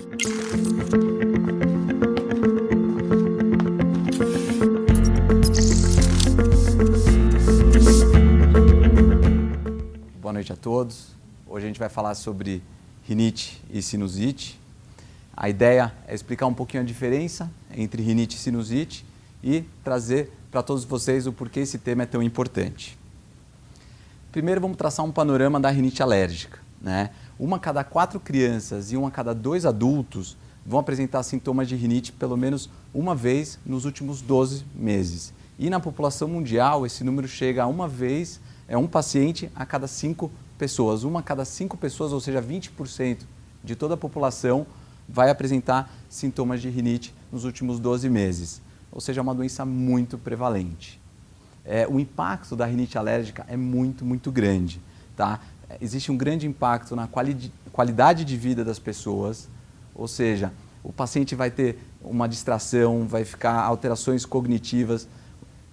Boa noite a todos. Hoje a gente vai falar sobre rinite e sinusite. A ideia é explicar um pouquinho a diferença entre rinite e sinusite e trazer para todos vocês o porquê esse tema é tão importante. Primeiro vamos traçar um panorama da rinite alérgica, né? Uma a cada 4 crianças e uma a cada 2 adultos vão apresentar sintomas de rinite pelo menos uma vez nos últimos 12 meses. E na população mundial esse número chega a uma vez, um paciente a cada 5 pessoas. Uma a cada 5 pessoas, ou seja, 20% de toda a população vai apresentar sintomas de rinite nos últimos 12 meses. Ou seja, é uma doença muito prevalente. O impacto da rinite alérgica é muito grande, tá? Existe um grande impacto na qualidade de vida das pessoas, ou seja, o paciente vai ter uma distração, vai ficar alterações cognitivas,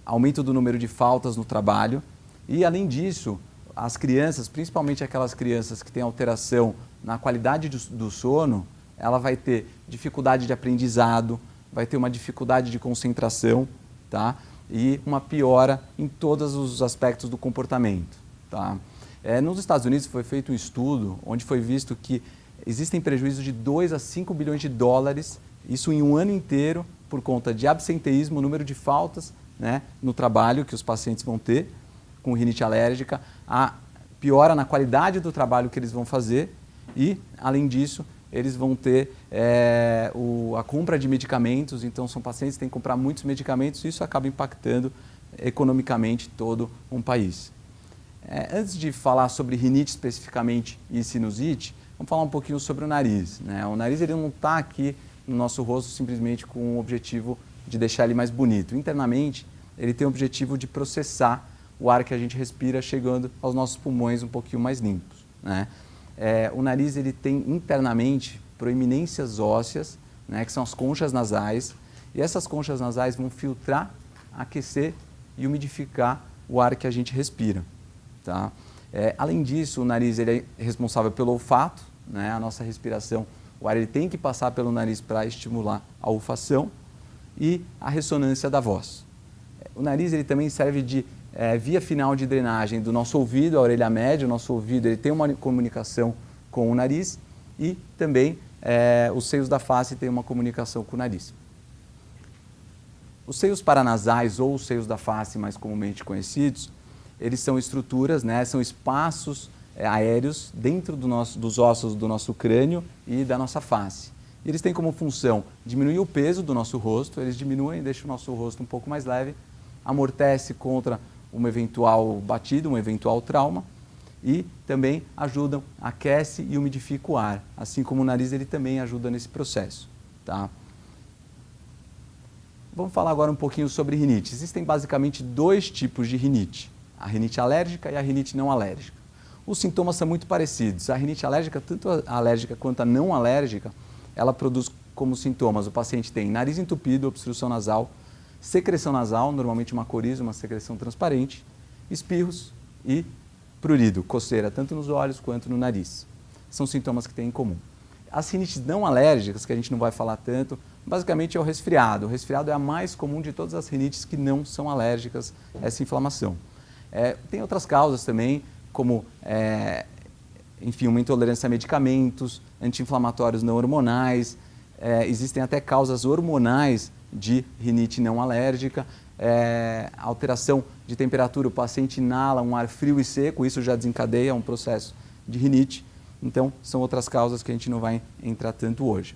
aumento do número de faltas no trabalho e, além disso, as crianças, principalmente aquelas crianças que têm alteração na qualidade do sono, ela vai ter dificuldade de aprendizado, vai ter uma dificuldade de concentração, tá? E uma piora em todos os aspectos do comportamento, tá? Nos Estados Unidos foi feito um estudo onde foi visto que existem prejuízos de 2 a 5 bilhões de dólares, isso em um ano inteiro, por conta de absenteísmo, número de faltas, né, no trabalho que os pacientes vão ter com rinite alérgica, a piora na qualidade do trabalho que eles vão fazer e, além disso, eles vão ter a compra de medicamentos, então são pacientes que têm que comprar muitos medicamentos e isso acaba impactando economicamente todo um país. Antes de falar sobre rinite especificamente e sinusite, vamos falar um pouquinho sobre o nariz, né? O nariz ele não está aqui no nosso rosto simplesmente com o objetivo de deixar ele mais bonito. Internamente, ele tem o objetivo de processar o ar que a gente respira chegando aos nossos pulmões um pouquinho mais limpos, né? O nariz ele tem internamente proeminências ósseas, né, que são as conchas nasais, e essas conchas nasais vão filtrar, aquecer e umidificar o ar que a gente respira, tá? Além disso, o nariz ele é responsável pelo olfato, né, a nossa respiração, o ar ele tem que passar pelo nariz para estimular a olfação e a ressonância da voz. O nariz ele também serve de via final de drenagem do nosso ouvido, a orelha média. O nosso ouvido ele tem uma comunicação com o nariz e também os seios da face têm uma comunicação com o nariz. Os seios paranasais ou os seios da face, mais comumente conhecidos, eles são estruturas, né, são espaços aéreos dentro dos ossos do nosso crânio e da nossa face. Eles têm como função diminuir o peso do nosso rosto, eles diminuem e deixam o nosso rosto um pouco mais leve, amortece contra uma eventual batida, um eventual trauma e também ajudam, aquece e umidifica o ar, assim como o nariz ele também ajuda nesse processo, tá? Vamos falar agora um pouquinho sobre rinite. Existem basicamente 2 tipos de rinite, a rinite alérgica e a rinite não alérgica. Os sintomas são muito parecidos. A rinite alérgica, tanto a alérgica quanto a não alérgica, ela produz como sintomas, o paciente tem nariz entupido, obstrução nasal, secreção nasal, normalmente uma coriza, uma secreção transparente, espirros e prurido, coceira, tanto nos olhos quanto no nariz. São sintomas que têm em comum. As rinites não alérgicas, que a gente não vai falar tanto, basicamente é o resfriado. O resfriado é a mais comum de todas as rinites que não são alérgicas a essa inflamação. Tem outras causas também, como enfim, uma intolerância a medicamentos, anti-inflamatórios não hormonais, existem até causas hormonais de rinite não alérgica, alteração de temperatura, o paciente inala um ar frio e seco, isso já desencadeia um processo de rinite, então são outras causas que a gente não vai entrar tanto hoje.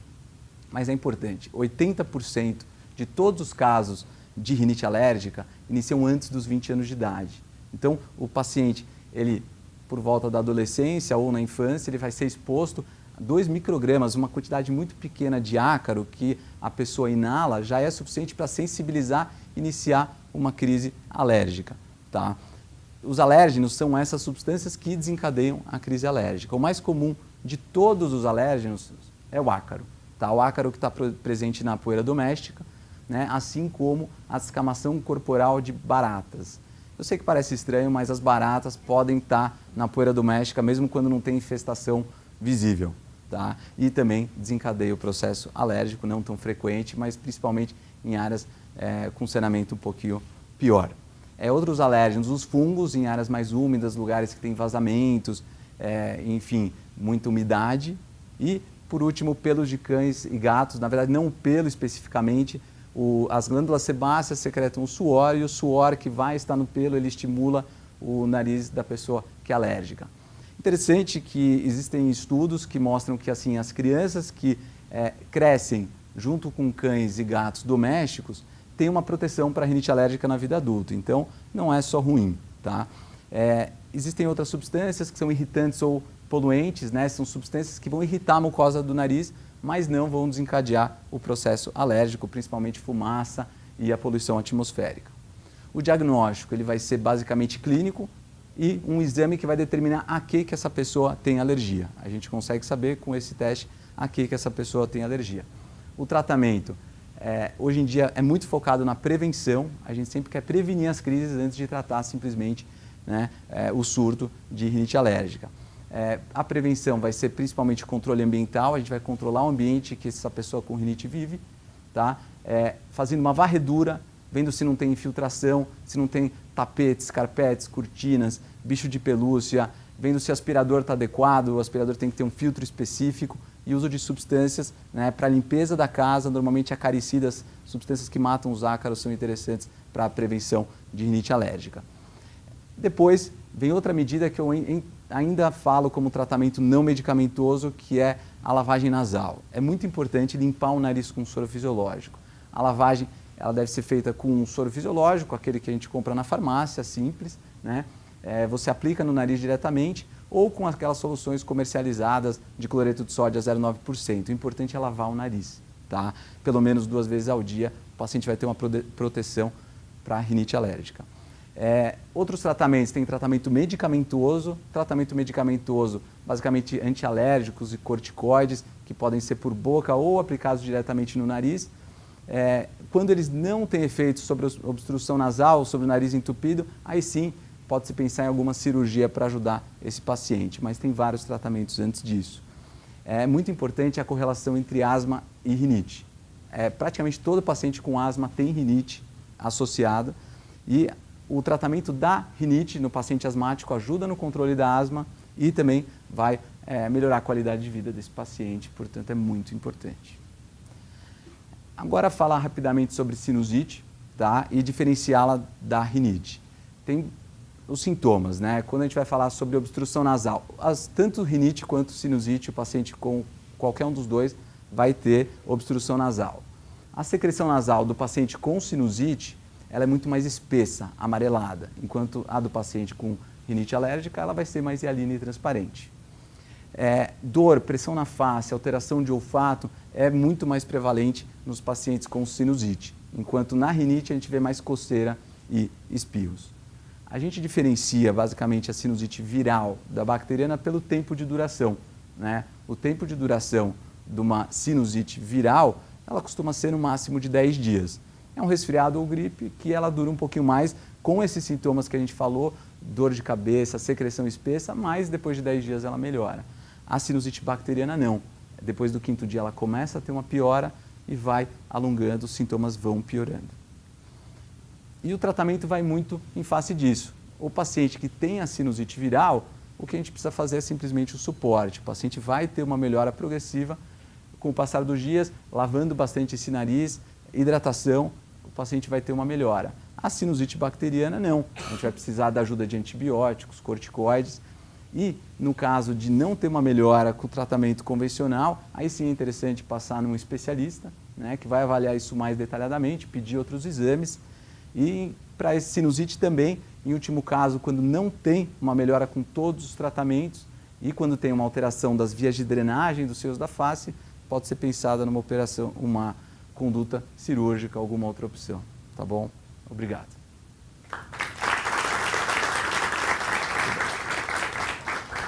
Mas é importante, 80% de todos os casos de rinite alérgica iniciam antes dos 20 anos de idade. Então o paciente, ele por volta da adolescência ou na infância, ele vai ser exposto a 2 microgramas, uma quantidade muito pequena de ácaro que a pessoa inala, já é suficiente para sensibilizar e iniciar uma crise alérgica, tá? Os alérgenos são essas substâncias que desencadeiam a crise alérgica. O mais comum de todos os alérgenos é o ácaro, tá? O ácaro que está presente na poeira doméstica, né? Assim como a descamação corporal de baratas. Eu sei que parece estranho, mas as baratas podem estar na poeira doméstica mesmo quando não tem infestação visível, tá? E também desencadeia o processo alérgico, não tão frequente, mas principalmente em áreas com saneamento um pouquinho pior. Outros alérgenos, os fungos em áreas mais úmidas, lugares que têm vazamentos, enfim, muita umidade. E, por último, pelos de cães e gatos, na verdade não o pelo especificamente, as glândulas sebáceas secretam o suor e o suor que vai estar no pelo, ele estimula o nariz da pessoa que é alérgica. Interessante que existem estudos que mostram que assim, as crianças que crescem junto com cães e gatos domésticos têm uma proteção para a rinite alérgica na vida adulta, então não é só ruim, tá? Existem outras substâncias que são irritantes ou poluentes, né? São substâncias que vão irritar a mucosa do nariz, mas não vão desencadear o processo alérgico, principalmente fumaça e a poluição atmosférica. O diagnóstico ele vai ser basicamente clínico e um exame que vai determinar a que essa pessoa tem alergia. A gente consegue saber com esse teste a que essa pessoa tem alergia. O tratamento, hoje em dia, é muito focado na prevenção. A gente sempre quer prevenir as crises antes de tratar simplesmente, né, o surto de rinite alérgica. A prevenção vai ser principalmente controle ambiental, a gente vai controlar o ambiente que essa pessoa com rinite vive, tá? Fazendo uma varredura, vendo se não tem infiltração, se não tem tapetes, carpetes, cortinas, bicho de pelúcia, vendo se o aspirador está adequado, o aspirador tem que ter um filtro específico e uso de substâncias, né, para limpeza da casa, normalmente acaricidas, substâncias que matam os ácaros são interessantes para a prevenção de rinite alérgica. Depois vem outra medida que eu ainda falo como tratamento não medicamentoso, que é a lavagem nasal. É muito importante limpar o nariz com soro fisiológico. A lavagem ela deve ser feita com um soro fisiológico, aquele que a gente compra na farmácia, simples, né? Você aplica no nariz diretamente ou com aquelas soluções comercializadas de cloreto de sódio a 0,9%. O importante é lavar o nariz, tá? Pelo menos 2 vezes ao dia, o paciente vai ter uma proteção para a rinite alérgica. Outros tratamentos, tem tratamento medicamentoso, basicamente antialérgicos e corticoides, que podem ser por boca ou aplicados diretamente no nariz. Quando eles não têm efeito sobre a obstrução nasal, sobre o nariz entupido, aí sim pode-se pensar em alguma cirurgia para ajudar esse paciente, mas tem vários tratamentos antes disso. É muito importante a correlação entre asma e rinite. Praticamente todo paciente com asma tem rinite associada e o tratamento da rinite no paciente asmático ajuda no controle da asma e também vai melhorar a qualidade de vida desse paciente, portanto é muito importante. Agora falar rapidamente sobre sinusite, tá? E diferenciá-la da rinite. Tem os sintomas, né? Quando a gente vai falar sobre obstrução nasal, tanto rinite quanto sinusite, o paciente com qualquer um dos dois vai ter obstrução nasal. A secreção nasal do paciente com sinusite ela é muito mais espessa, amarelada, enquanto a do paciente com rinite alérgica ela vai ser mais hialina e transparente. Dor, pressão na face, alteração de olfato é muito mais prevalente nos pacientes com sinusite, enquanto na rinite a gente vê mais coceira e espirros. A gente diferencia basicamente a sinusite viral da bacteriana pelo tempo de duração, né? O tempo de duração de uma sinusite viral, ela costuma ser no máximo de 10 dias. É um resfriado ou gripe que ela dura um pouquinho mais com esses sintomas que a gente falou, dor de cabeça, secreção espessa, mas depois de 10 dias ela melhora. A sinusite bacteriana não. Depois do 5º dia ela começa a ter uma piora e vai alongando, os sintomas vão piorando. E o tratamento vai muito em face disso. O paciente que tem a sinusite viral, o que a gente precisa fazer é simplesmente o suporte. O paciente vai ter uma melhora progressiva com o passar dos dias, lavando bastante esse nariz, hidratação, o paciente vai ter uma melhora. A sinusite bacteriana não. A gente vai precisar da ajuda de antibióticos, corticoides. E no caso de não ter uma melhora com o tratamento convencional, aí sim é interessante passar num especialista, né, que vai avaliar isso mais detalhadamente, pedir outros exames. E para esse sinusite também, em último caso, quando não tem uma melhora com todos os tratamentos e quando tem uma alteração das vias de drenagem dos seios da face, pode ser pensada numa operação, uma conduta cirúrgica, alguma outra opção. Tá bom? Obrigado.